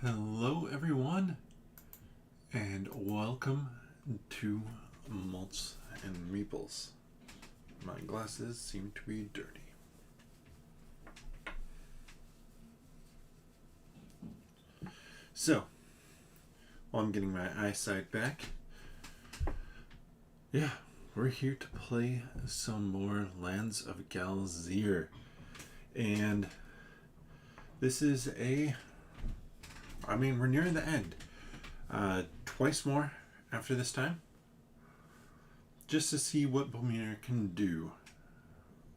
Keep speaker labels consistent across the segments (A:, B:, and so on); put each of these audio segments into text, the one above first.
A: Hello, everyone, and welcome to Malts and Meeples. My glasses seem to be dirty. So, while I'm getting my eyesight back, we're here to play some more Lands of Galzyr. And this is we're nearing the end. Twice more after this time. Just to see what Bumir can do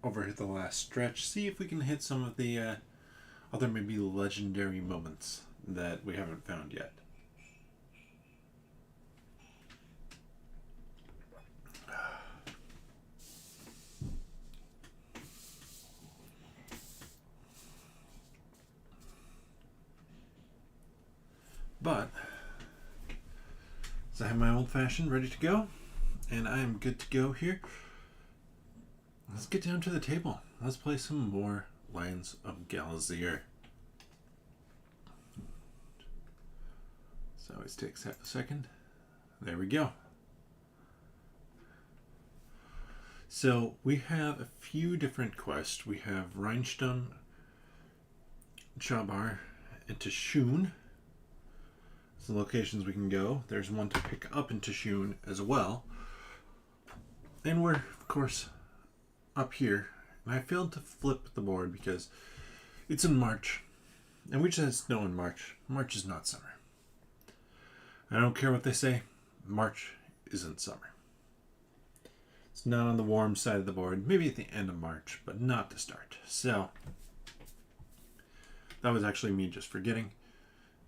A: over the last stretch. See if we can hit some of the other maybe legendary moments that we haven't found yet. But, so I have my old fashioned ready to go, and I am good to go here. Let's get down to the table. Let's play some more Lands of Galzyr. So it takes half a second. There we go. So we have a few different quests. We have Rhinestone, Chabar, and Tashun. The locations we can go. There's one to pick up in Tashun as well. And we're, of course, up here. And I failed to flip the board because it's in March. And we just know in March, March is not summer. I don't care what they say, March isn't summer. It's not on the warm side of the board. Maybe at the end of March, but not to start. So, that was actually me just forgetting.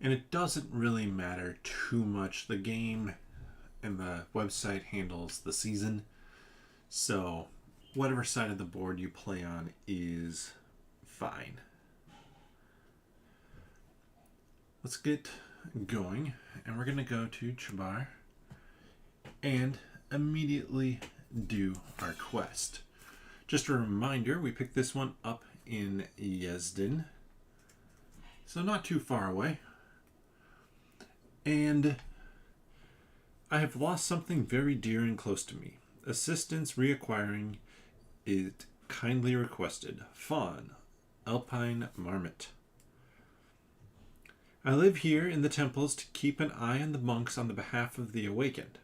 A: And it doesn't really matter too much. The game and the website handles the season. So whatever side of the board you play on is fine. Let's get going. And we're going to go to Chabar and immediately do our quest. Just a reminder, we picked this one up in Yezdin. So not too far away. And I have lost something very dear and close to me. Assistance reacquiring it kindly requested. Fawn, Alpine Marmot. I live here in the temples to keep an eye on the monks on the behalf of the awakened.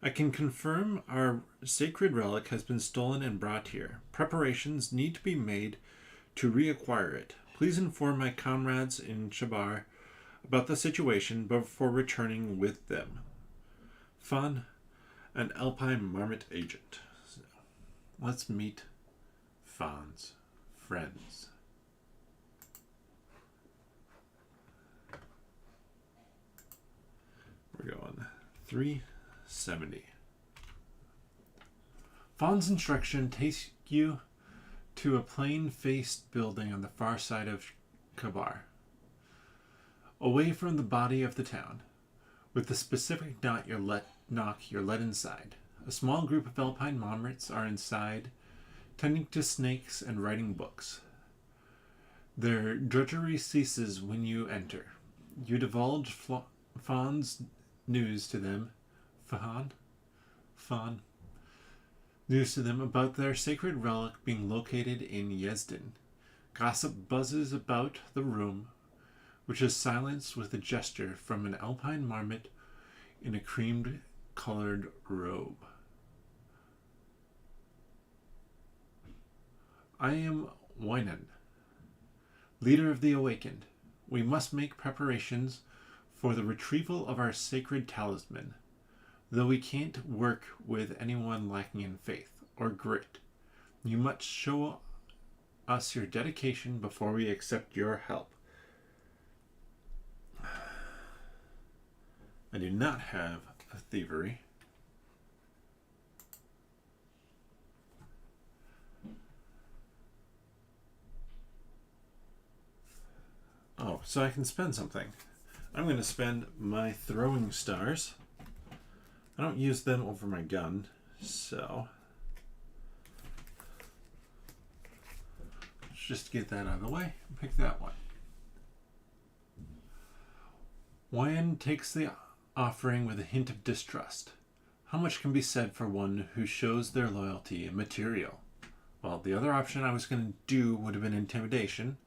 A: I can confirm our sacred relic has been stolen and brought here. Preparations need to be made to reacquire it. Please inform my comrades in Chabar about the situation before returning with them. Fun, an Alpine Marmot agent. So, let's meet Fawn's friends. We're going 370. Fawn's instruction takes you to a plain-faced building on the far side of Kabar, away from the body of the town. With the specific knock, you're let inside. A small group of Alpine Marmots are inside, tending to snakes and writing books. Their drudgery ceases when you enter. You divulge Fawn's news to them. Fawn. News to them about their sacred relic being located in Yezdin. Gossip buzzes about the room, which is silenced with a gesture from an Alpine Marmot in a cream-colored robe. I am Wynan, leader of the Awakened. We must make preparations for the retrieval of our sacred talisman, though we can't work with anyone lacking in faith or grit. You must show us your dedication before we accept your help. I do not have a thievery. Oh, so I can spend something. I'm going to spend my throwing stars. I don't use them over my gun, so let's just get that out of the way and pick that one. Wan takes the offering with a hint of distrust. How much can be said for one who shows their loyalty in material? Well, the other option I was going to do would have been intimidation.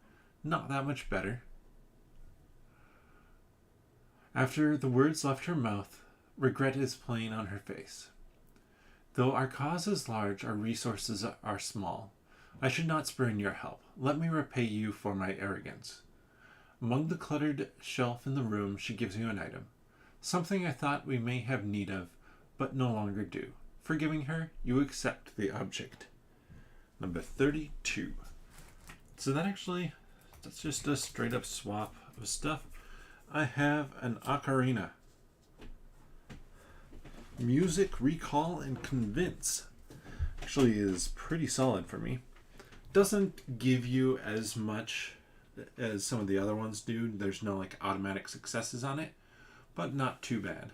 A: Not that much better. After the words left her mouth, regret is plain on her face. Though our cause is large, our resources are small. I should not spurn your help. Let me repay you for my arrogance. Among the cluttered shelf in the room, she gives you an item. Something I thought we may have need of, but no longer do. Forgiving her, you accept the object. Number 32. So that's just a straight up swap of stuff. I have an ocarina. Music, recall, and convince. Actually is pretty solid for me. Doesn't give you as much as some of the other ones do. There's no like automatic successes on it, but not too bad.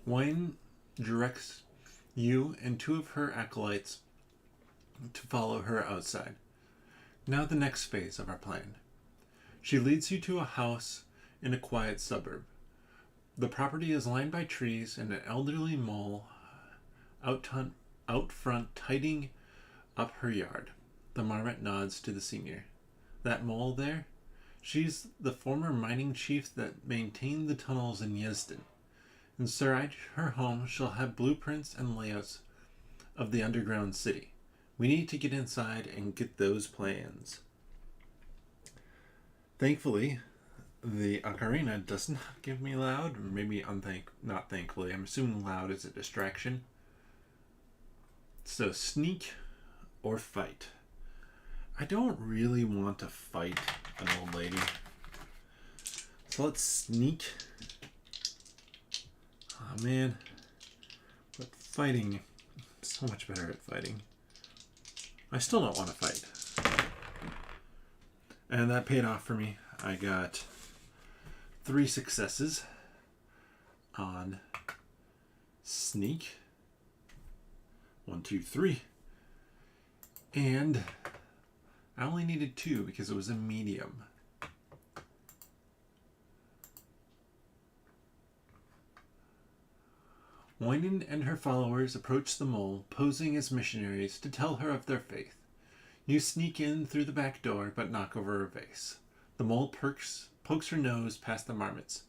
A: Wine directs you and two of her acolytes to follow her outside. Now the next phase of our plan. She leads you to a house in a quiet suburb. The property is lined by trees and an elderly mole out front tidying up her yard. The marmot nods to the senior. That mole there? She's the former mining chief that maintained the tunnels in Yezden. Inside her home, she'll have blueprints and layouts of the underground city. We need to get inside and get those plans. Thankfully, the ocarina does not give me loud, or maybe not thankfully. I'm assuming loud is a distraction. So sneak or fight. I don't really want to fight an old lady. So let's sneak. Oh man, but fighting, I'm so much better at fighting. I still don't want to fight. And that paid off for me. I got 3 successes on sneak. 1, 2, 3. And I only needed 2 because it was a medium. Wynan and her followers approach the mole, posing as missionaries to tell her of their faith. You sneak in through the back door, but knock over a vase. The mole pokes her nose past the marmots.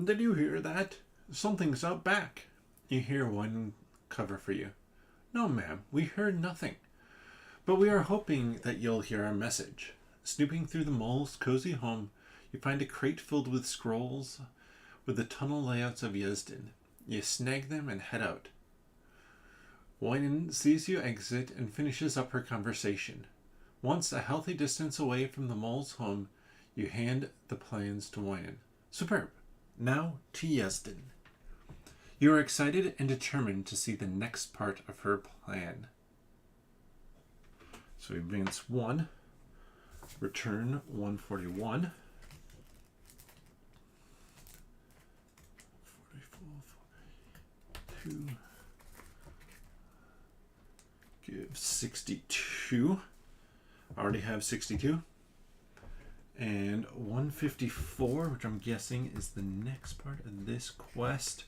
A: Did you hear that? Something's out back. You hear one cover for you. No, ma'am, we heard nothing. But we are hoping that you'll hear our message. Snooping through the mole's cozy home, you find a crate filled with scrolls with the tunnel layouts of Yezden. You snag them and head out. Wynan sees you exit and finishes up her conversation. Once a healthy distance away from the mole's home, you hand the plans to Wynan. Superb. Now to Yezden. You are excited and determined to see the next part of her plan. So advance 1, return 141. 2, give 62. I already have 62. And 154, which I'm guessing is the next part of this quest,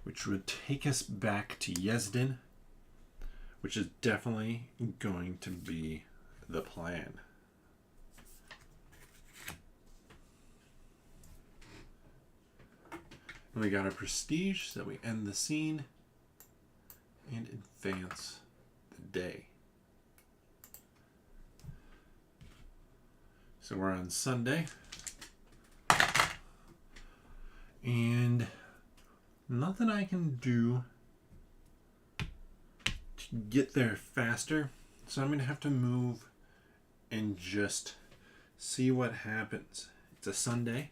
A: which would take us back to Yezden, which is definitely going to be the plan. And we got our prestige, so we end the scene and advance the day. So we're on Sunday. And nothing I can do to get there faster. So I'm going to have to move and just see what happens. It's a Sunday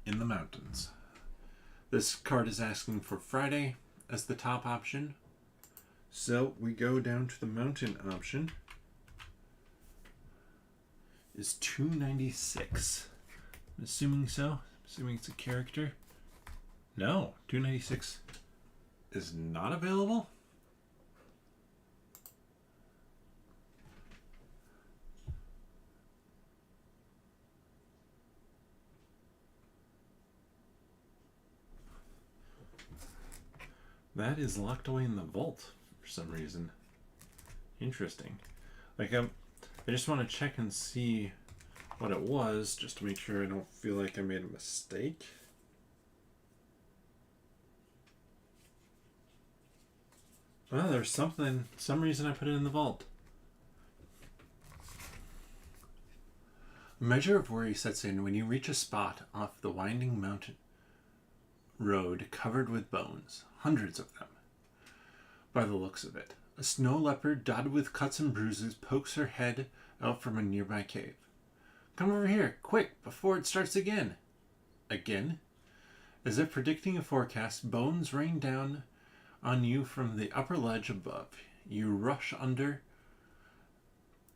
A: in the mountains. This card is asking for Friday as the top option. So we go down to the mountain option. Is 296. I'm assuming so. Assuming it's a character. No, 296 is not available? That is locked away in the vault for some reason. Interesting. Like, I just want to check and see what it was, just to make sure I don't feel like I made a mistake. Well, there's something, some reason I put it in the vault. A measure of worry sets in when you reach a spot off the winding mountain road covered with bones, hundreds of them, by the looks of it. A snow leopard dotted with cuts and bruises pokes her head out from a nearby cave. Come over here, quick, before it starts again. Again? As if predicting a forecast, bones rain down on you from the upper ledge above. You rush under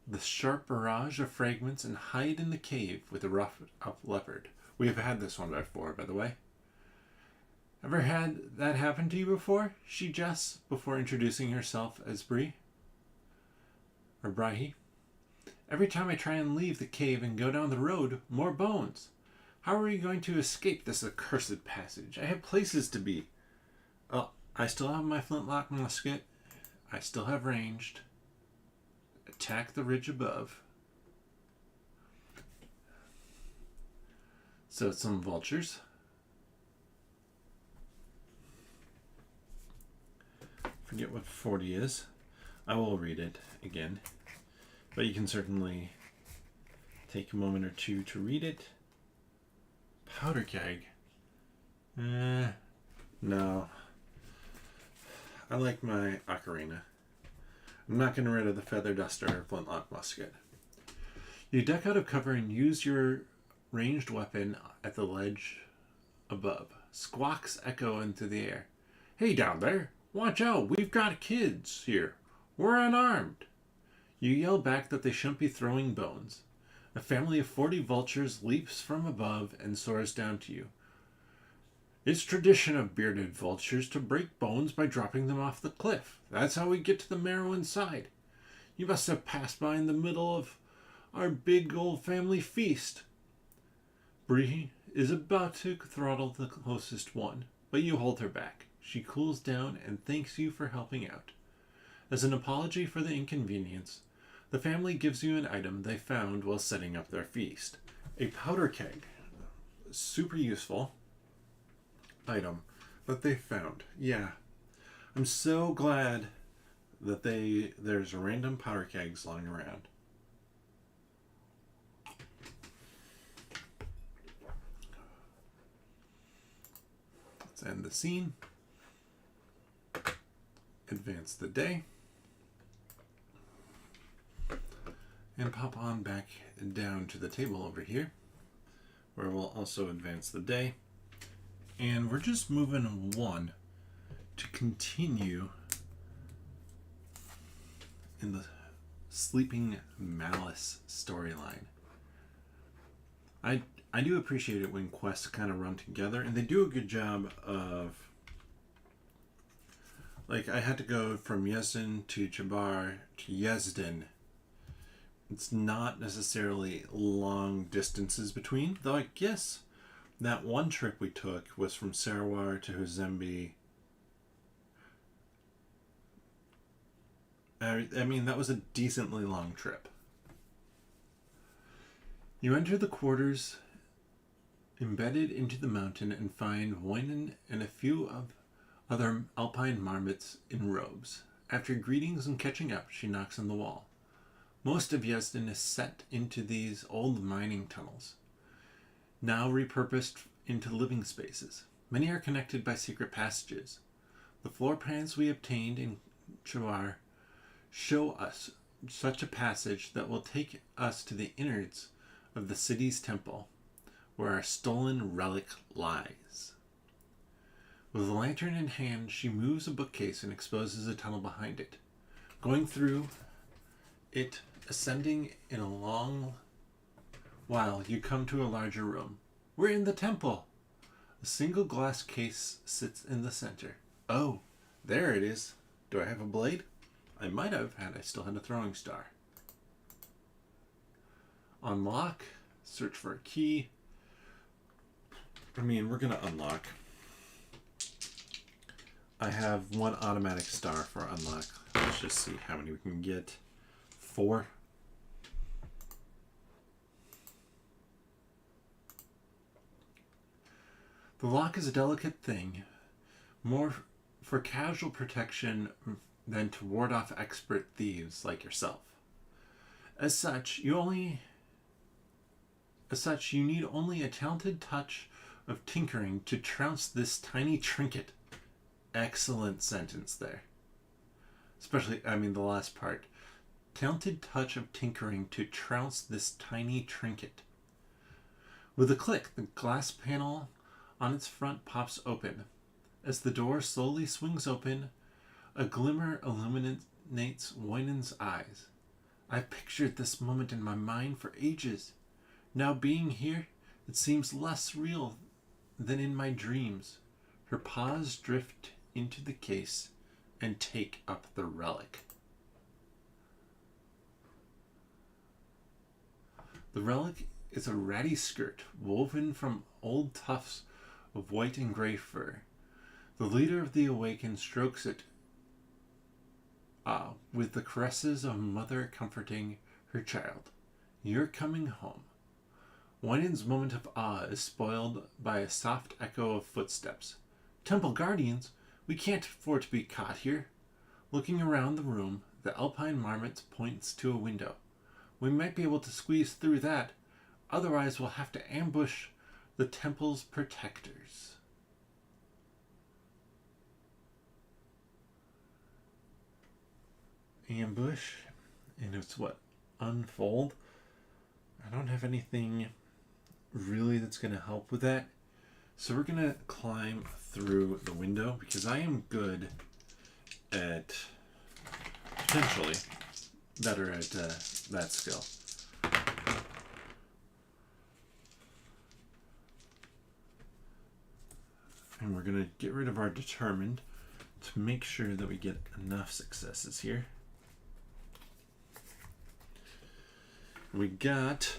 A: the sharp barrage of fragments and hide in the cave with the roughed up leopard. We have had this one before, by the way. Ever had that happen to you before? She jests before introducing herself as Bree. Or Brahi. Every time I try and leave the cave and go down the road, more bones. How are we going to escape this accursed passage? I have places to be. Oh, I still have my flintlock musket. I still have ranged. Attack the ridge above. So it's some vultures. Forget what 40 is. I will read it again. But you can certainly take a moment or two to read it. Powder keg. No. I like my ocarina. I'm not getting rid of the feather duster or flintlock musket. You duck out of cover and use your ranged weapon at the ledge above. Squawks echo into the air. Hey down there! Watch out! We've got kids here! We're unarmed! You yell back that they shouldn't be throwing bones. A family of 40 vultures leaps from above and soars down to you. It's tradition of bearded vultures to break bones by dropping them off the cliff. That's how we get to the marrow inside. You must have passed by in the middle of our big old family feast. Bree is about to throttle the closest one, but you hold her back. She cools down and thanks you for helping out. As an apology for the inconvenience, the family gives you an item they found while setting up their feast. A powder keg. Super useful item that they found. Yeah. I'm so glad that there's random powder kegs lying around. Let's end the scene. Advance the day. And pop on back down to the table over here, where we'll also advance the day. And we're just moving one to continue in the Sleeping Malice storyline. I do appreciate it when quests kind of run together, and they do a good job of, like, I had to go from Yezdan to Jabar to Yezdan. It's not necessarily long distances between, though I guess that one trip we took was from Sarawar to Huzembi. I mean, that was a decently long trip. You enter the quarters embedded into the mountain and find Woinen and a few of other alpine marmots in robes. After greetings and catching up, she knocks on the wall. Most of Yezdan is set into these old mining tunnels, now repurposed into living spaces. Many are connected by secret passages. The floor plans we obtained in Chawar show us such a passage that will take us to the innards of the city's temple, where our stolen relic lies. With a lantern in hand, she moves a bookcase and exposes a tunnel behind it. Going through it, ascending in a long while, you come to a larger room. We're in the temple. A single glass case sits in the center. Oh, There it is. Do I have a blade? I might have had I still had a throwing star. Unlock. Search for a key. I mean, we're going to unlock. I have one automatic star for unlock. Let's just see how many we can get. 4. The lock is a delicate thing, more for casual protection than to ward off expert thieves like yourself. As such, you need only a talented touch of tinkering to trounce this tiny trinket. Excellent sentence there. Especially, the last part. Talented touch of tinkering to trounce this tiny trinket. With a click, the glass panel on its front pops open. As the door slowly swings open, a glimmer illuminates Winan's eyes. I've pictured this moment in my mind for ages. Now being here, it seems less real than in my dreams. Her paws drift into the case and take up the relic. The relic is a ratty skirt woven from old tufts of white and gray fur. The leader of the awakened strokes it with the caresses of a mother comforting her child. You're coming home. Winan's moment of awe is spoiled by a soft echo of footsteps. Temple Guardians? We can't afford to be caught here. Looking around the room, the Alpine Marmot points to a window. We might be able to squeeze through that. Otherwise, we'll have to ambush the temple's protectors. Ambush? And it's what? Unfold? I don't have anything really that's going to help with that. So we're going to climb through the window because I am good at, potentially, better at that skill. And we're going to get rid of our determined to make sure that we get enough successes here. We got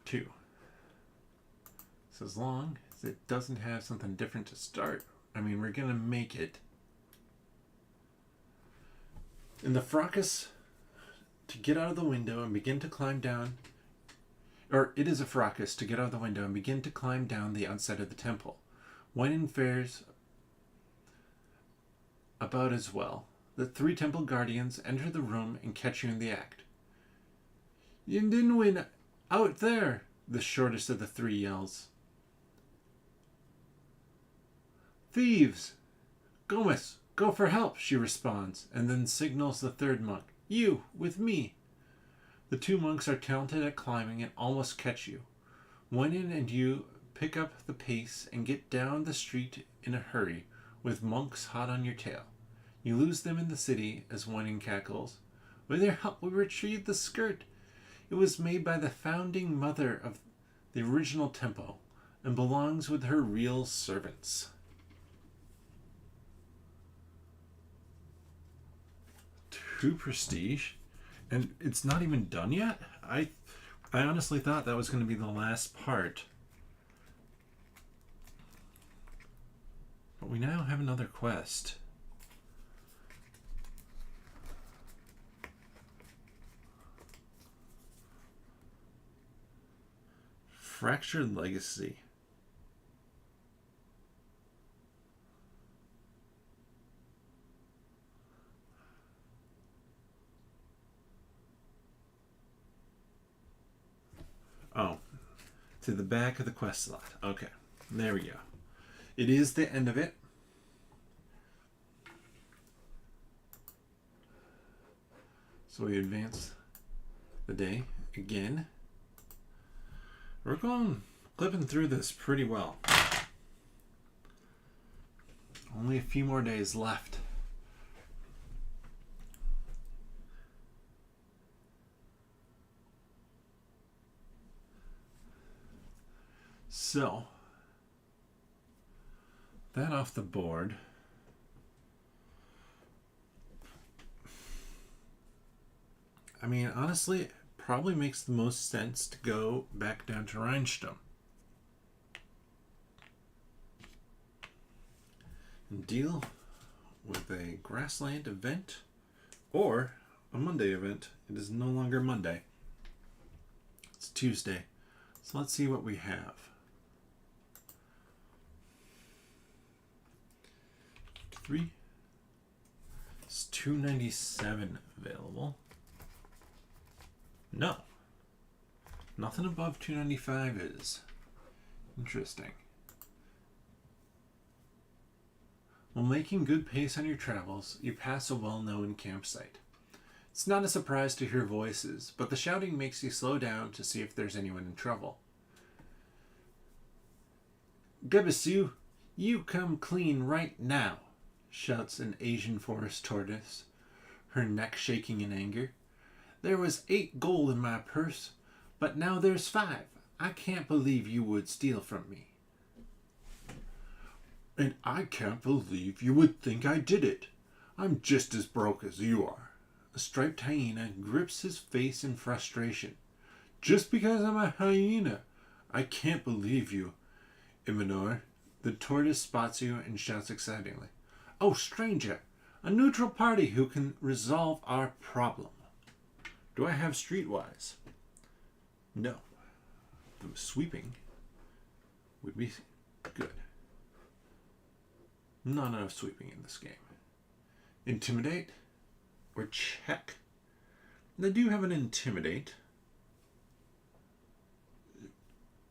A: 2. So as long as it doesn't have something different to start, we're going to make it. In the fracas to get out of the window and begin to climb down, or it is a fracas to get out of the window and begin to climb down the outside of the temple. Winan fares about as well. The 3 temple guardians enter the room and catch you in the act. You didn't win out there, the shortest of the 3 yells. Thieves! Gomez, go for help, she responds, and then signals the 3rd monk. You, with me. The 2 monks are talented at climbing and almost catch you. Winan and you pick up the pace and get down the street in a hurry, with monks hot on your tail. You lose them in the city as Winan cackles. With their help, we retrieved the skirt. It was made by the founding mother of the original temple and belongs with her real servants. Two prestige, and it's not even done yet. I honestly thought that was going to be the last part, but we now have another quest. Fractured Legacy. Oh, to the back of the quest slot. Okay, there we go. It is the end of it. So we advance the day again. We're clipping through this pretty well. Only a few more days left. So, that off the board. I mean, honestly, it probably makes the most sense to go back down to Rheinstamm and deal with a grassland event or a Monday event. It is no longer Monday. It's Tuesday. So let's see what we have. Three. It's 297 available. No. Nothing above 295 is. Interesting. While making good pace on your travels, you pass a well-known campsite. It's not a surprise to hear voices, but the shouting makes you slow down to see if there's anyone in trouble. Gebisu, you come clean right now, shouts an Asian forest tortoise, her neck shaking in anger. There was 8 gold in my purse, but now there's 5. I can't believe you would steal from me. And I can't believe you would think I did it. I'm just as broke as you are. A striped hyena grips his face in frustration. Just because I'm a hyena. I can't believe you. Imanor, the tortoise spots you and shouts excitedly. Oh, stranger, a neutral party who can resolve our problem. Do I have streetwise? No. The sweeping would be good. Not enough sweeping in this game. Intimidate or check. And I do have an intimidate.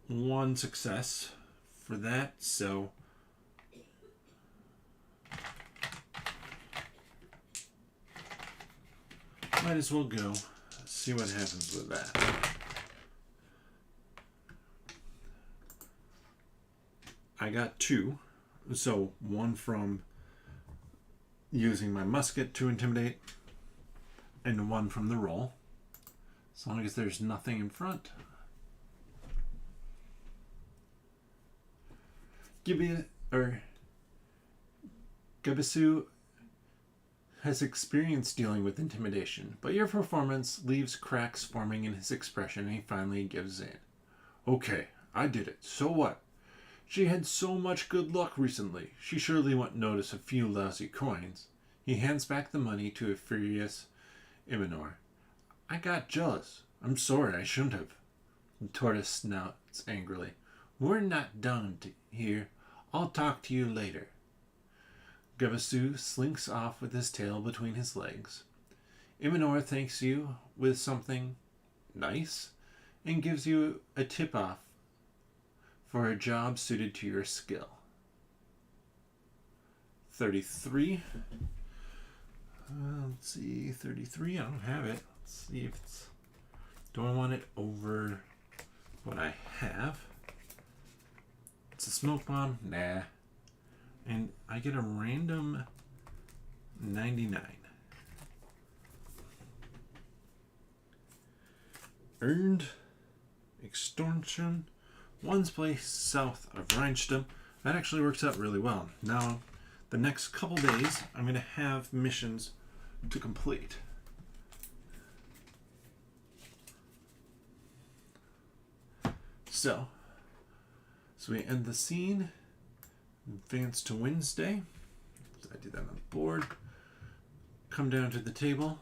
A: 1 success for that, so might as well go see what happens with that. I got 2, so 1 from using my musket to intimidate, and 1 from the roll. As long as there's nothing in front. Gebisu has experience dealing with intimidation, but your performance leaves cracks forming in his expression and he finally gives in. Okay, I did it. So what? She had so much good luck recently. She surely won't notice a few lousy coins. He hands back the money to a furious Imanor. I got jealous. I'm sorry, I shouldn't have. The tortoise snouts angrily. We're not done here. I'll talk to you later. Gebisu slinks off with his tail between his legs. Imanor thanks you with something nice and gives you a tip-off for a job suited to your skill. 33. Let's see, 33. I don't have it. Let's see if it's... Do I want it over what I have? It's a smoke bomb? Nah. And I get a random 99. Earned extortion. 1 place south of Rheinstamm. That actually works out really well. Now, the next couple days, I'm going to have missions to complete. So we end the scene. Advance to Wednesday. I did that on the board. Come down to the table.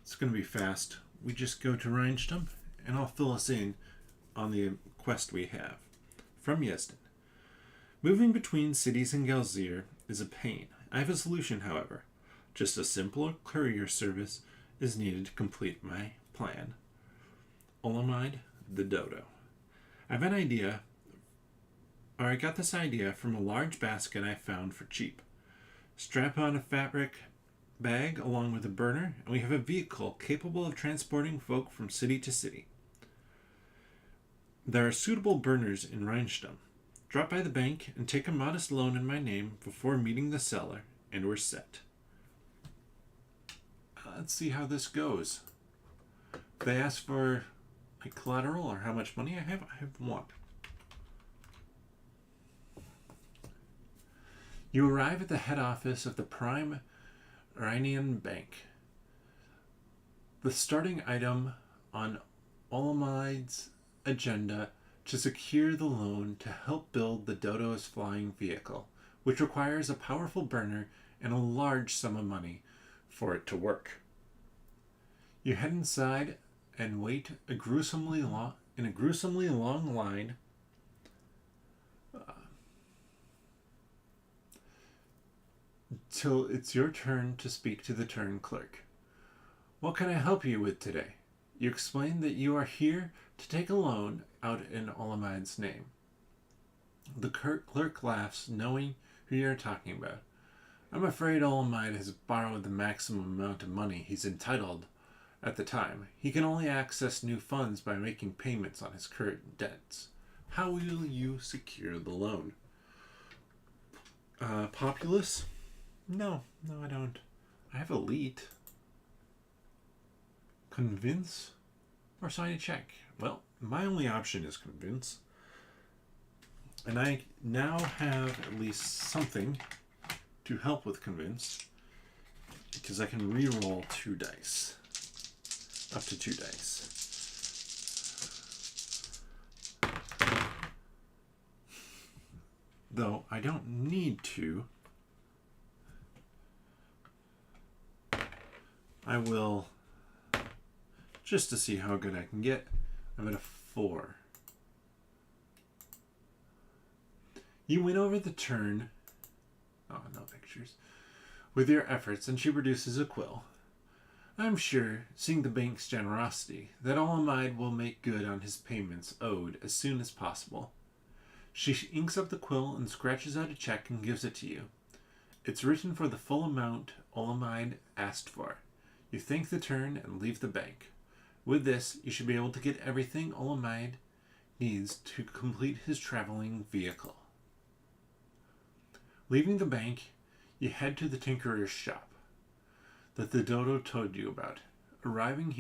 A: It's going to be fast. We just go to Rheinstamm, and I'll fill us in on the quest we have. From Yezdan. Moving between cities in Galzyr is a pain. I have a solution, however. Just a simple courier service is needed to complete my plan. Olamide the Dodo. I have an idea, or I got this idea from a large basket I found for cheap. Strap on a fabric bag along with a burner, and we have a vehicle capable of transporting folk from city to city. There are suitable burners in Rheinstamm. Drop by the bank and take a modest loan in my name before meeting the seller, and we're set. Let's see how this goes. They ask for collateral or how much money I have 1. You arrive at the head office of the Prime Iranian Bank. The starting item on Olamide's agenda to secure the loan to help build the Dodo's flying vehicle, which requires a powerful burner and a large sum of money for it to work. You head inside and wait in a gruesomely long line till it's your turn to speak to the turn clerk. What can I help you with today? You explain that you are here to take a loan out in Olamide's name. The clerk laughs, knowing who you are talking about. I'm afraid Olamide has borrowed the maximum amount of money he's entitled at the time. He can only access new funds by making payments on his current debts. How will you secure the loan? Populous? No, I don't. I have elite. Convince or sign a check? Well, my only option is convince. And I now have at least something to help with convince, because I can re-roll 2 dice. Up to 2 dice. Though I don't need to. I will, just to see how good I can get, I'm at a 4. You win over the turn. Oh, no pictures. With your efforts, and she produces a quill. I'm sure, seeing the bank's generosity, that Olamide will make good on his payments owed as soon as possible. She inks up the quill and scratches out a check and gives it to you. It's written for the full amount Olamide asked for. You thank the turn and leave the bank. With this, you should be able to get everything Olamide needs to complete his traveling vehicle. Leaving the bank, you head to the tinkerer's shop that the Dodo told you about. Arriving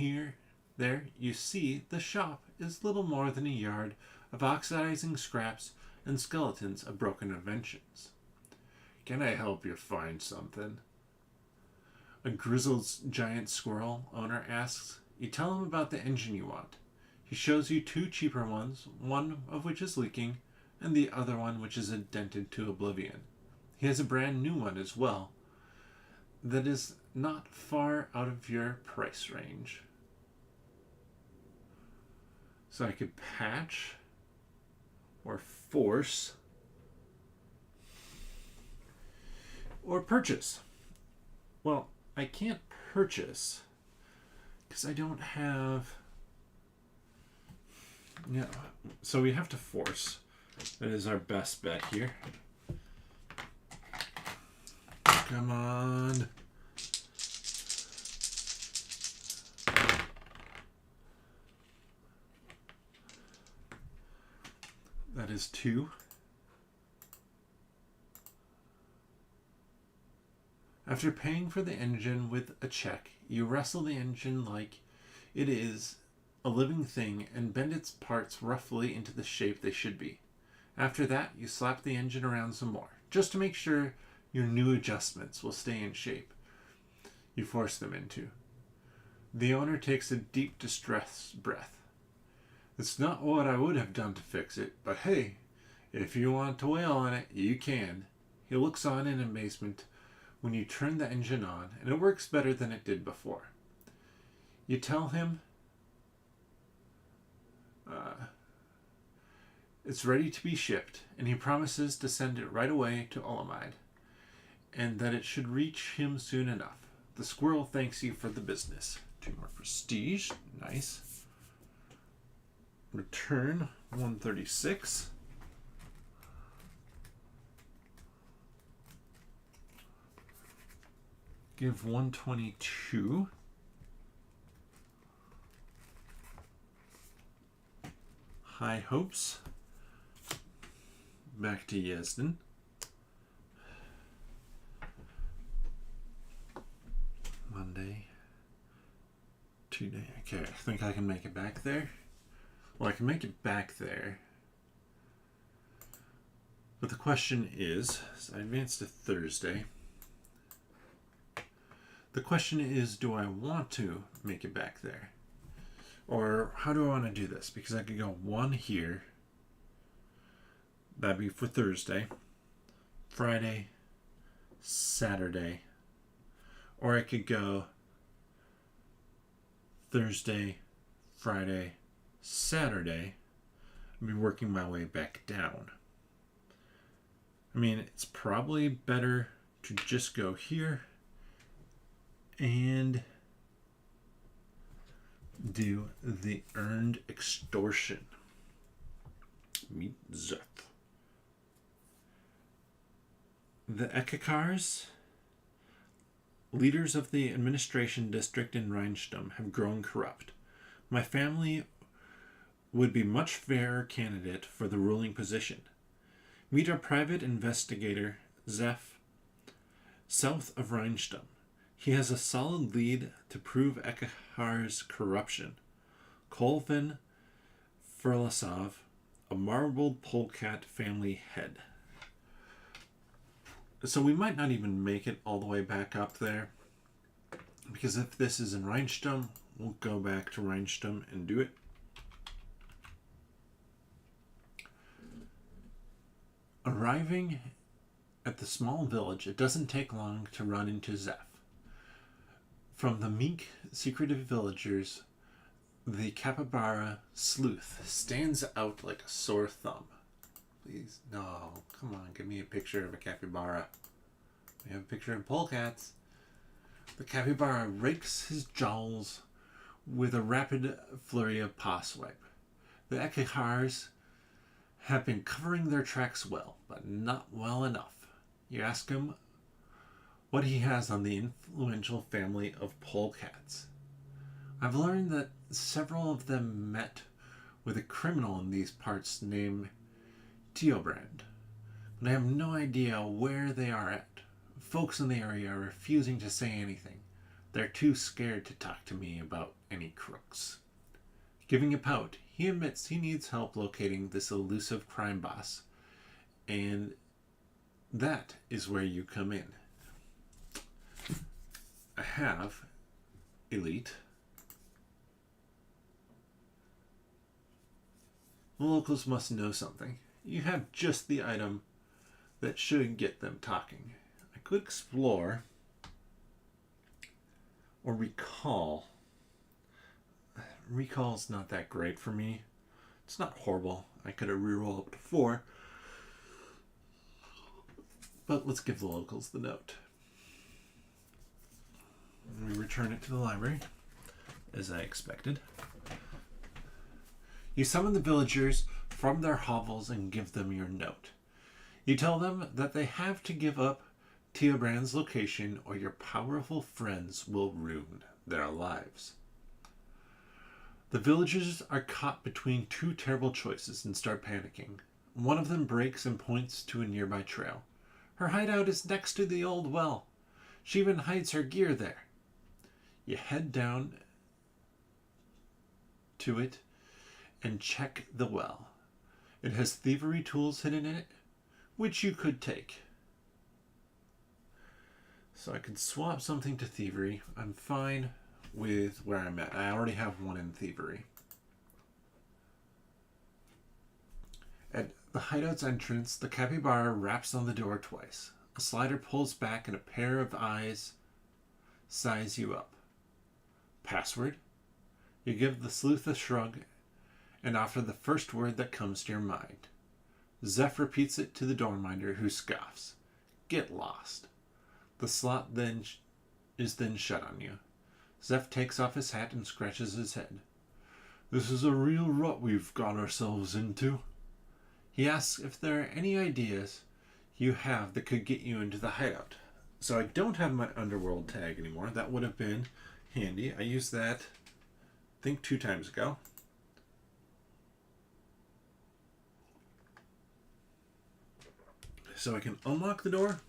A: there, you see the shop is little more than a yard of oxidizing scraps and skeletons of broken inventions. Can I help you find something? A grizzled giant squirrel owner asks. You tell him about the engine you want. He shows you 2 cheaper ones, one of which is leaking, and the other one which is indented to oblivion. He has a brand new one as well that is not far out of your price range. So I could patch or force or purchase. Well, I can't purchase because I don't have... Yeah, so we have to force. That is our best bet here. Come on. That is 2. After paying for the engine with a check, you wrestle the engine like it is a living thing and bend its parts roughly into the shape they should be. After that, you slap the engine around some more, just to make sure your new adjustments will stay in shape you force them into. The owner takes a deep distressed breath. It's not what I would have done to fix it, but hey, if you want to wail on it, you can. He looks on in amazement when you turn the engine on, and it works better than it did before. You tell him it's ready to be shipped, and he promises to send it right away to Olamide, and that it should reach him soon enough. The squirrel thanks you for the business. 2 more prestige. Nice. Return 136. Give 122. High hopes. Back to Yezdan. Monday. 2 days. Okay, I think I can make it back there. Well, I can make it back there. But the question is, so I advanced to Thursday. The question is, do I want to make it back there? Or how do I want to do this? Because I could go 1 here. That'd be for Thursday. Friday. Saturday. Or I could go Thursday, Friday, Saturday. And be working my way back down. I mean, it's probably better to just go here and do the earned extortion. Meet Zeth. The Ekikars, leaders of the administration district in Rheinstum, have grown corrupt. My family would be much fairer candidate for the ruling position. Meet our private investigator, Zeph, south of Rheinstum. He has a solid lead to prove Ekihar's corruption. Kolvin Furlasov, a marbled polecat family head. So we might not even make it all the way back up there. Because if this is in Rheinstum, we'll go back to Rheinstum and do it. Arriving at the small village, it doesn't take long to run into Zeph. From the meek, secretive villagers, the capybara sleuth stands out like a sore thumb. Please, no, come on, give me a picture of a capybara. We have a picture of polecats. The capybara rakes his jowls with a rapid flurry of paw swipe. The Ekihars have been covering their tracks well, but not well enough. You ask him what he has on the influential family of polecats. I've learned that several of them met with a criminal in these parts named Teobrand, but I have no idea where they are at. Folks in the area are refusing to say anything. They're too scared to talk to me about any crooks. Giving a pout, he admits he needs help locating this elusive crime boss, and that is where you come in. I have elite. The locals must know something. You have just the item that should get them talking. I could explore or recall. Recall's not that great for me. It's not horrible. I could have rerolled up to 4. But let's give the locals the note. And we return it to the library, as I expected. You summon the villagers from their hovels and give them your note. You tell them that they have to give up Teobrand's location or your powerful friends will ruin their lives. The villagers are caught between 2 terrible choices and start panicking. One of them breaks and points to a nearby trail. Her hideout is next to the old well. She even hides her gear there. You head down to it and check the well. It has thievery tools hidden in it, which you could take. So I could swap something to thievery. I'm fine with where I'm at. I already have 1 in thievery. At the hideout's entrance, the capybara raps on the door twice. A slider pulls back and a pair of eyes size you up. Password? You give the sleuth a shrug and offer the first word that comes to your mind. Zeph repeats it to the doorminder, who scoffs. Get lost. The slot is then shut on you. Zeph takes off his hat and scratches his head. This is a real rut we've got ourselves into. He asks if there are any ideas you have that could get you into the hideout. So I don't have my underworld tag anymore. That would have been handy. I used that, I think, 2 times ago. So I can unlock the door,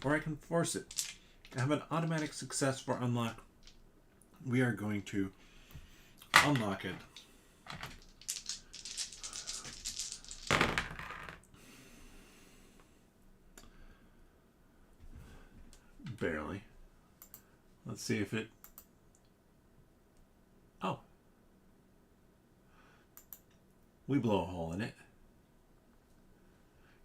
A: or I can force it. I have an automatic success for unlock. We are going to unlock it. Barely. Let's see if it... Oh. We blow a hole in it.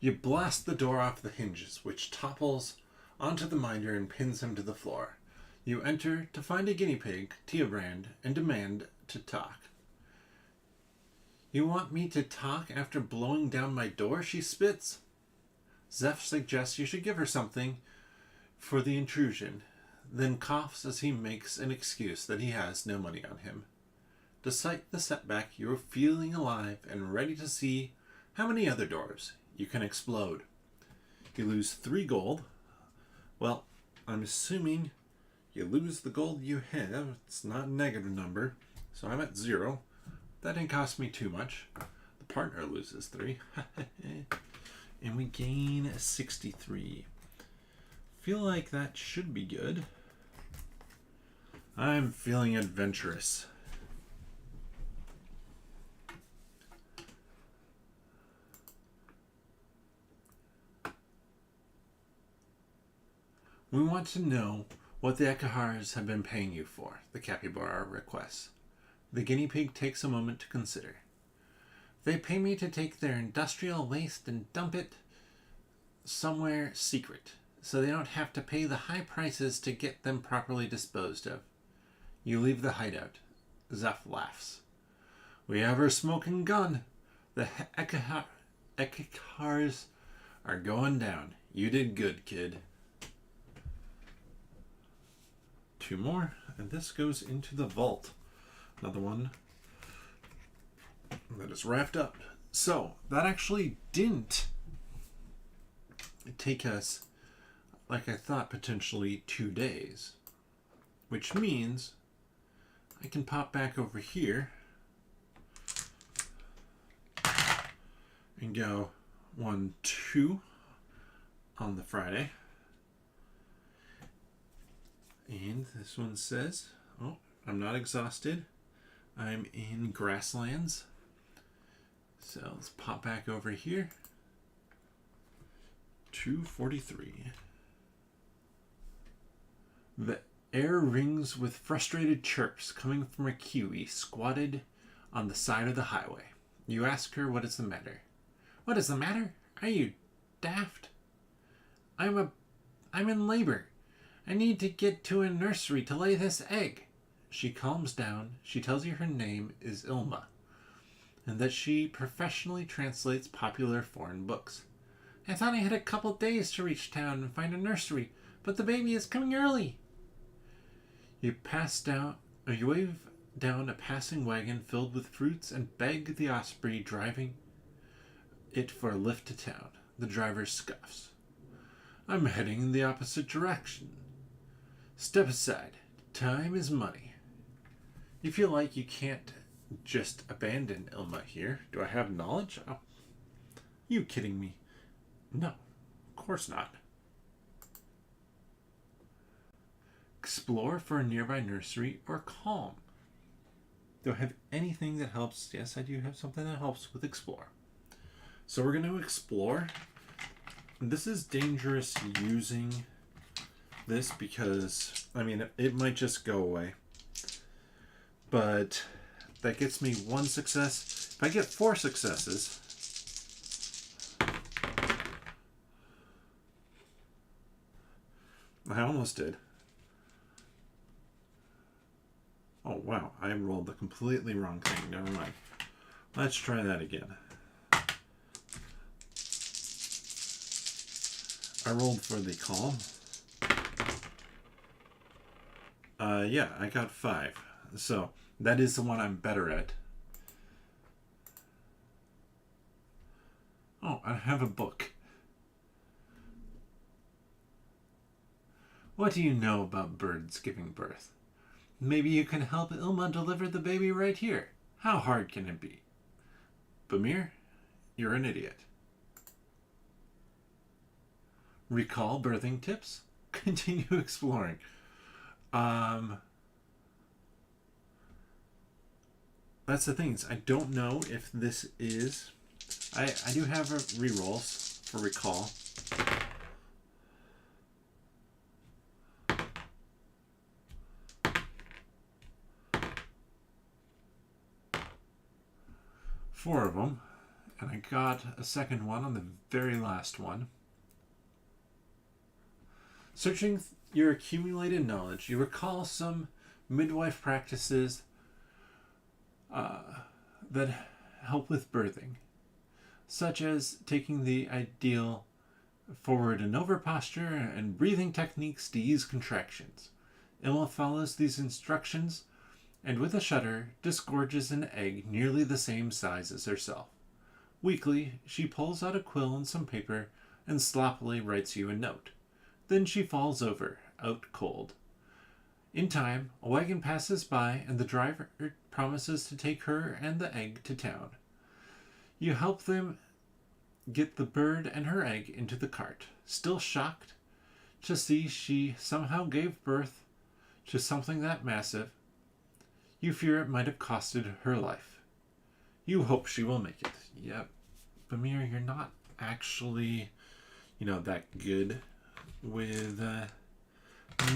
A: You blast the door off the hinges, which topples onto the minder and pins him to the floor. You enter to find a guinea pig, Teobrand, and demand to talk. You want me to talk after blowing down my door? She spits. Zeph suggests you should give her something for the intrusion, then coughs as he makes an excuse that he has no money on him. Despite the setback, you're feeling alive and ready to see how many other doors you can explode. You lose 3 gold. Well, I'm assuming you lose the gold you have. It's not a negative number, so I'm at 0. That didn't cost me too much. The partner loses 3. And we gain 63. Feel like that should be good. I'm feeling adventurous. We want to know what the Ekahars have been paying you for, the capybara requests. The guinea pig takes a moment to consider. They pay me to take their industrial waste and dump it somewhere secret, so they don't have to pay the high prices to get them properly disposed of. You leave the hideout. Zeph laughs. We have our smoking gun. The Ekahars are going down. You did good, kid. 2 more, and this goes into the vault. Another one that is wrapped up. So, that actually didn't take us, like I thought, potentially 2 days. Which means I can pop back over here and go 1, 2 on the Friday. And this one says, oh, I'm not exhausted. I'm in grasslands. So let's pop back over here. 243. The air rings with frustrated chirps coming from a kiwi squatted on the side of the highway. You ask her what is the matter. What is the matter? Are you daft? I'm in labor. I need to get to a nursery to lay this egg. She calms down. She tells you her name is Ilma, and that she professionally translates popular foreign books. I thought I had a couple days to reach town and find a nursery, but the baby is coming early. You wave down a passing wagon filled with fruits and beg the osprey driving it for a lift to town. The driver scoffs. I'm heading in the opposite direction. Step aside. Time is money. You feel like you can't just abandon Ilma here. Do I have knowledge? Oh, you kidding me? No, of course not. Explore for a nearby nursery or calm. Do I have anything that helps? Yes, I do have something that helps with explore. So we're going to explore. This is dangerous using this because, I mean, it might just go away. But that gets me 1 success. If I get 4 successes, I almost did. Oh, wow. I rolled the completely wrong thing. Never mind. Let's try that again. I rolled for the calm. Yeah, I got 5. So, that is the one I'm better at. Oh, I have a book. What do you know about birds giving birth? Maybe you can help Ilma deliver the baby right here. How hard can it be? Bumir, you're an idiot. Recall birthing tips? Continue exploring. That's the thing. I don't know if this is... I do have rerolls for recall. 4 of them, and I got a second one on the very last one. Searching your accumulated knowledge, you recall some midwife practices that help with birthing, such as taking the ideal forward and over posture and breathing techniques to ease contractions. Emma follows these instructions and with a shudder disgorges an egg nearly the same size as herself. Weakly, she pulls out a quill and some paper and sloppily writes you a note. Then she falls over, out cold. In time, a wagon passes by and the driver promises to take her and the egg to town. You help them get the bird and her egg into the cart, still shocked to see she somehow gave birth to something that massive. You fear it might have costed her life. You hope she will make it. Yep. Bumir, you're not actually, that good with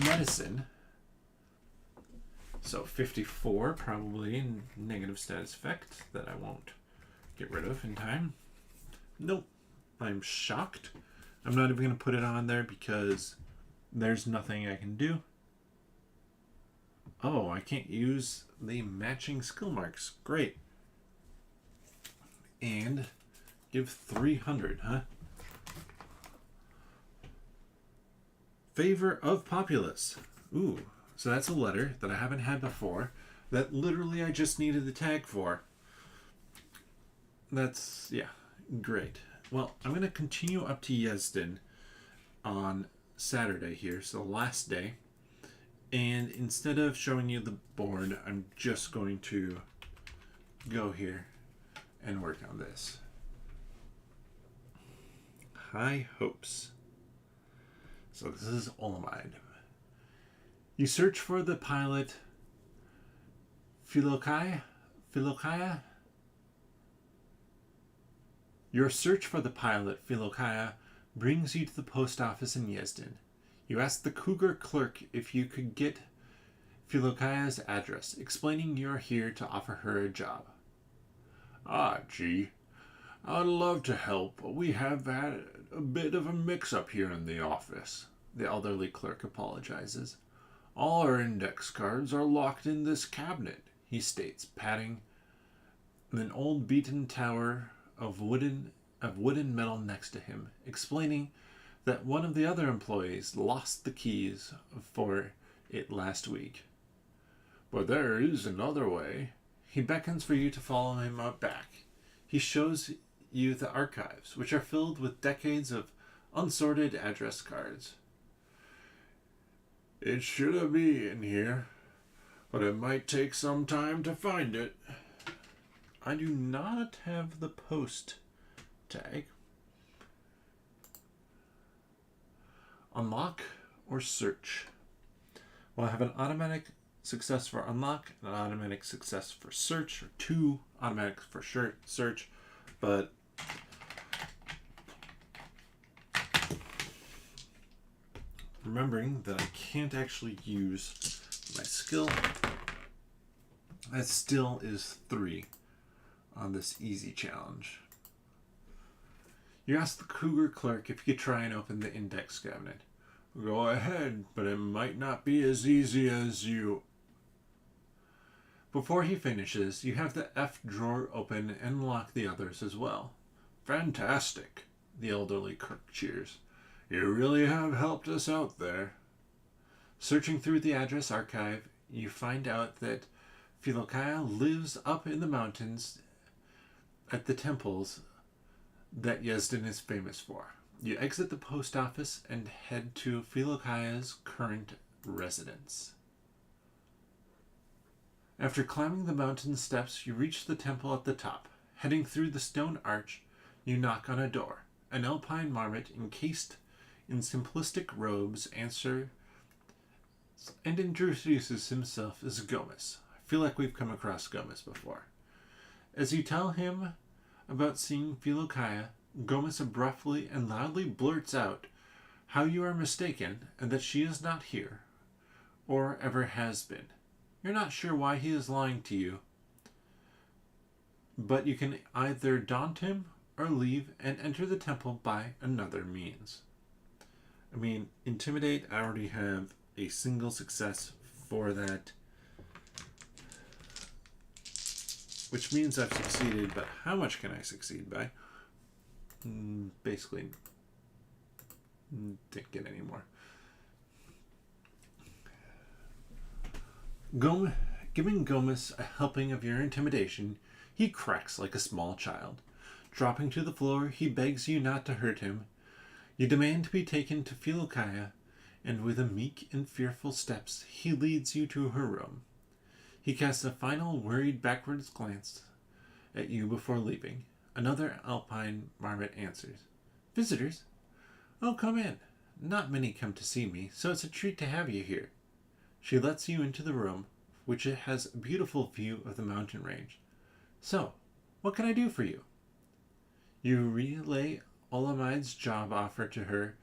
A: medicine. So 54, probably negative status effect that I won't get rid of in time. Nope. I'm shocked. I'm not even going to put it on there because there's nothing I can do. Oh, I can't use the matching skill marks. Great. And give 300, huh? Favor of populace. Ooh, so that's a letter that I haven't had before that literally I just needed the tag for. That's, yeah, great. Well, I'm going to continue up to Yezdan on Saturday here, so last day. And instead of showing you the board, I'm just going to go here and work on this. High hopes. So this is Olamide. You search for the pilot Philokaia? Your search for the pilot Philokaia brings you to the post office in Yezdan. You ask the Cougar clerk if you could get Philokaia's address, explaining you're here to offer her a job.
B: Ah, gee. I'd love to help, but we have had a bit of a mix-up here in the office.
A: The elderly clerk apologizes.
B: All our index cards are locked in this cabinet,
A: he states, patting an old beaten tower of wooden metal next to him, explaining that one of the other employees lost the keys for it last week.
B: But there is another way.
A: He beckons for you to follow him out back. He shows you the archives, which are filled with decades of unsorted address cards.
B: It should be in here, but it might take some time to find it.
A: I do not have the post tag. Unlock or search. Well, I have an automatic success for unlock, an automatic success for search, or 2 automatic for search, but remembering that I can't actually use my skill, that still is 3 on this easy challenge. You ask the Cougar clerk if you could try and open the index cabinet.
B: Go ahead, but it might not be as easy as you...
A: Before he finishes, you have the F drawer open and lock the others as well.
B: Fantastic,
A: the elderly clerk cheers.
B: You really have helped us out there.
A: Searching through the address archive, you find out that Philokaia lives up in the mountains at the temples that Yezdan is famous for. You exit the post office and head to Philokaia's current residence. After climbing the mountain steps, you reach the temple at the top. Heading through the stone arch, you knock on a door. An alpine marmot encased in simplistic robes answers and introduces himself as Gomez. I feel like we've come across Gomez before. As you tell him about seeing Philokaia, Gomez abruptly and loudly blurts out how you are mistaken and that she is not here, or ever has been. You're not sure why he is lying to you. But you can either daunt him or leave and enter the temple by another means. I mean, intimidate, I already have a single success for that, which means I've succeeded, but how much can I succeed by? Basically, didn't get any more. Giving Gomez a helping of your intimidation, he cracks like a small child. Dropping to the floor, he begs you not to hurt him. You demand to be taken to Philokaya, and with a meek and fearful steps, he leads you to her room. He casts a final worried backwards glance at you before leaving. Another Alpine marmot answers. Visitors? Oh, come in. Not many come to see me, so it's a treat to have you here. She lets you into the room, which has a beautiful view of the mountain range. So, what can I do for you? You relay Olamide's job offer to her,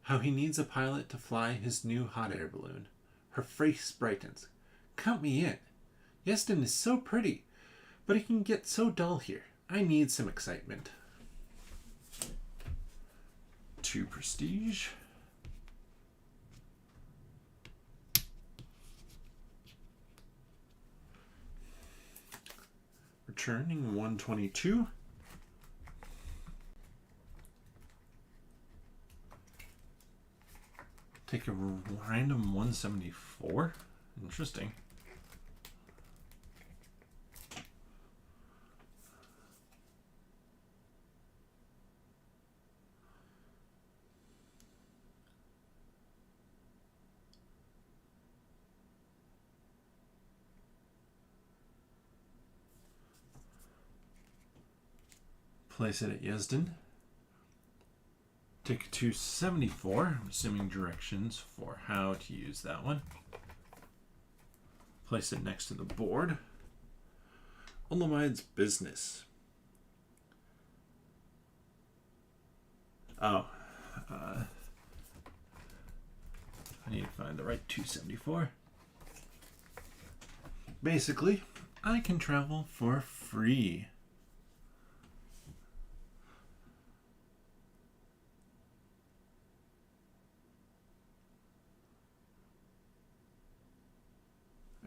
A: how he needs a pilot to fly his new hot air balloon. Her face brightens. Count me in. Yeston is so pretty, but it can get so dull here. I need some excitement. 2 prestige. Returning 122. Take a random 174. Interesting. Place it at Yesden. Take a 274. I'm assuming directions for how to use that one. Place it next to the board. Olamide's business. Oh. I need to find the right 274. Basically, I can travel for free.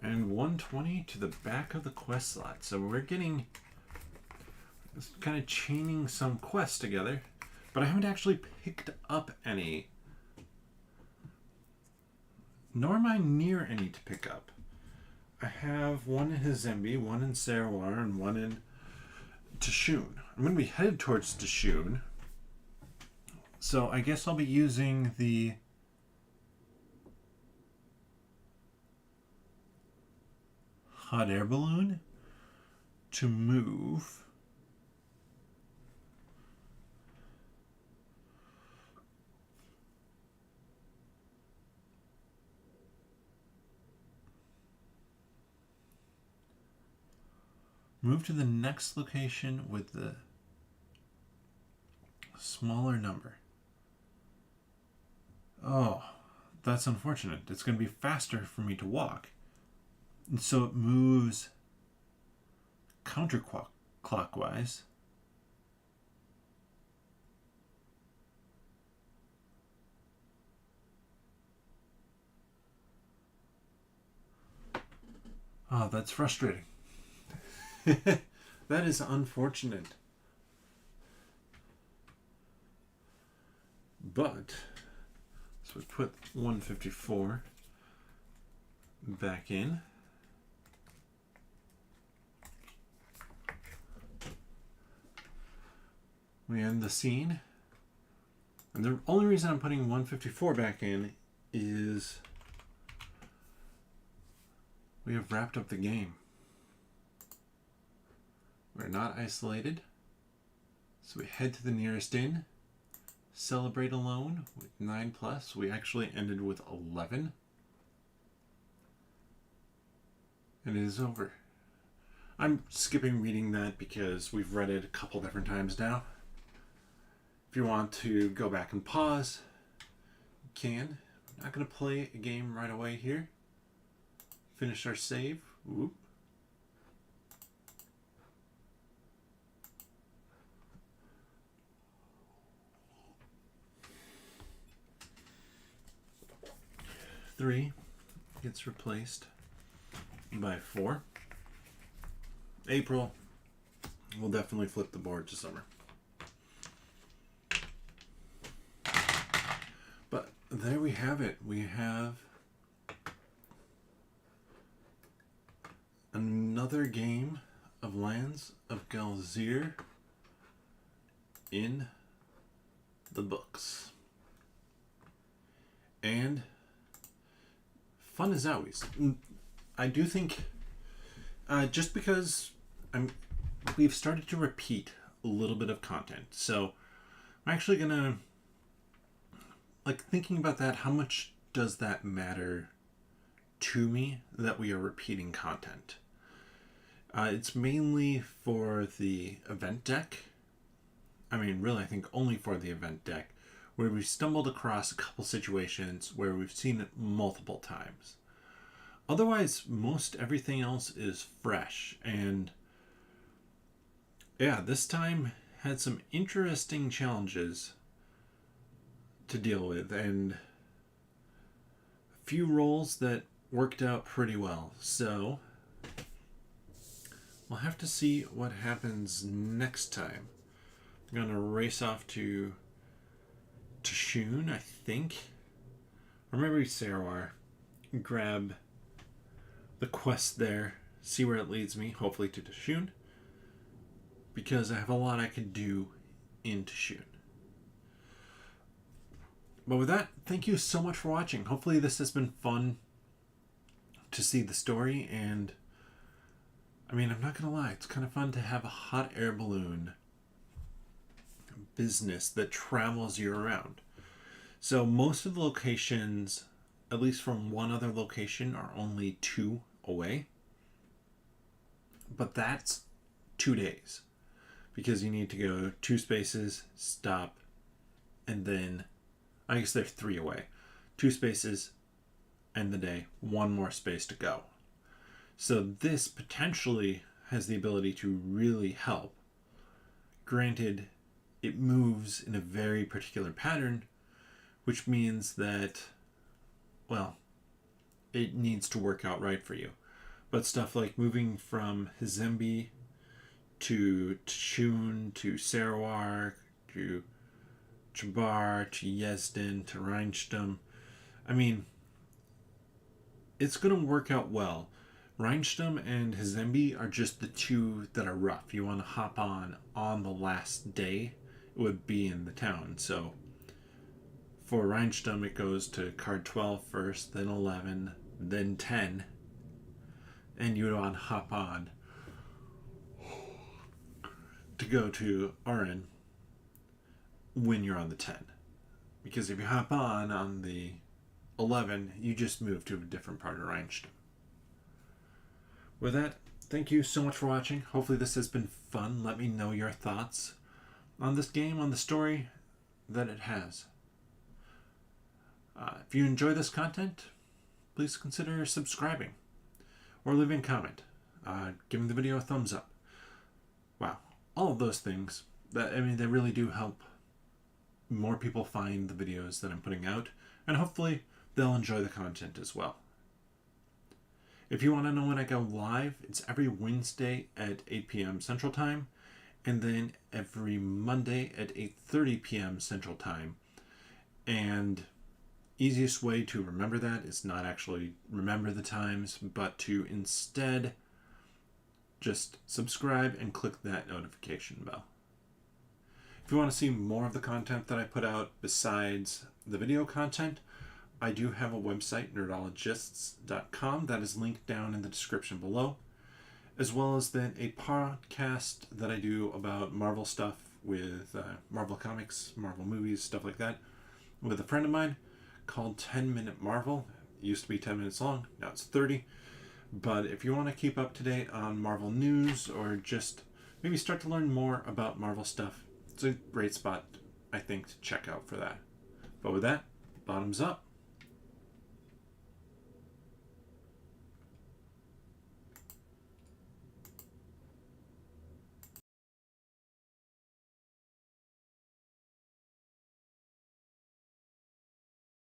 A: And 120 to the back of the quest slot. So we're getting kind of chaining some quests together, but I haven't actually picked up any, nor am I near any to pick up. I have one in Hizembe, one in Sarawar, and one in Tashun. I'm going to be headed towards Tashun, so I guess I'll be using the hot air balloon to move to the next location with the smaller number. Oh, that's unfortunate. It's going to be faster for me to walk. And so it moves counterclockwise. Oh, that's frustrating. That is unfortunate. But, so we put 154 back in. We end the scene. And the only reason I'm putting 154 back in is we have wrapped up the game. We're not isolated. So we head to the nearest inn. Celebrate alone with 9+. We actually ended with 11. And it is over. I'm skipping reading that because we've read it a couple different times now. If you want to go back and pause, you can. I'm not going to play a game right away here. Finish our save. Whoop. 3 gets replaced by 4. April will definitely flip the board to summer. But there we have it. We have another game of Lands of Galzyr in the books. And fun as always. I do think just because we've started to repeat a little bit of content, so I'm actually gonna thinking about that. How much does that matter to me that we are repeating content? It's mainly for the event deck. I mean, really, I think only for the event deck, where we stumbled across a couple situations where we've seen it multiple times. Otherwise, most everything else is fresh. And yeah, this time had some interesting challenges to deal with, and a few roles that worked out pretty well. So we'll have to see what happens next time. I'm going to race off to Shun, I think. Or maybe Sarawar. Grab the quest there. See where it leads me. Hopefully to Shun. Because I have a lot I could do in Shun. But with that, thank you so much for watching. Hopefully this has been fun to see the story. And I mean, I'm not going to lie. It's kind of fun to have a hot air balloon business that travels year round. So most of the locations, at least from one other location, are only 2 away. But that's 2 days. Because you need to go 2 spaces, stop, and then I guess they're 3 away. 2 spaces, end the day, 1 more space to go. So this potentially has the ability to really help. Granted, it moves in a very particular pattern, which means that, well, it needs to work out right for you. But stuff like moving from Hizembe to Shun to Sarawar to Chabar to Yezdan to Rheinstum, I mean, it's going to work out well. Rheinstum and Hizembe are just the 2 that are rough. You want to hop on the last day. It would be in the town. So for Rheinstum, it goes to card 12 first, then 11, then 10. And you want to hop on to go to Aran when you're on the 10. Because if you hop on the 11, you just move to a different part of Rheinstum. With that, thank you so much for watching. Hopefully this has been fun. Let me know your thoughts on this game, on the story that it has. If you enjoy this content, please consider subscribing or leaving a comment, giving the video a thumbs up. Wow, all of those things, they really do help more people find the videos that I'm putting out, and hopefully they'll enjoy the content as well. If you want to know when I go live, it's every Wednesday at 8 p.m. Central Time, and then every Monday at 8:30 p.m. Central Time. And easiest way to remember that is not actually remember the times, but to instead just subscribe and click that notification bell. If you want to see more of the content that I put out besides the video content, I do have a website, nerdologists.com, that is linked down in the description below, as well as then a podcast that I do about Marvel stuff with Marvel comics, Marvel movies, stuff like that, with a friend of mine called 10 Minute Marvel. It used to be 10 minutes long, now it's 30. But if you want to keep up to date on Marvel news or just maybe start to learn more about Marvel stuff, it's a great spot, I think, to check out for that. But with that, bottoms up.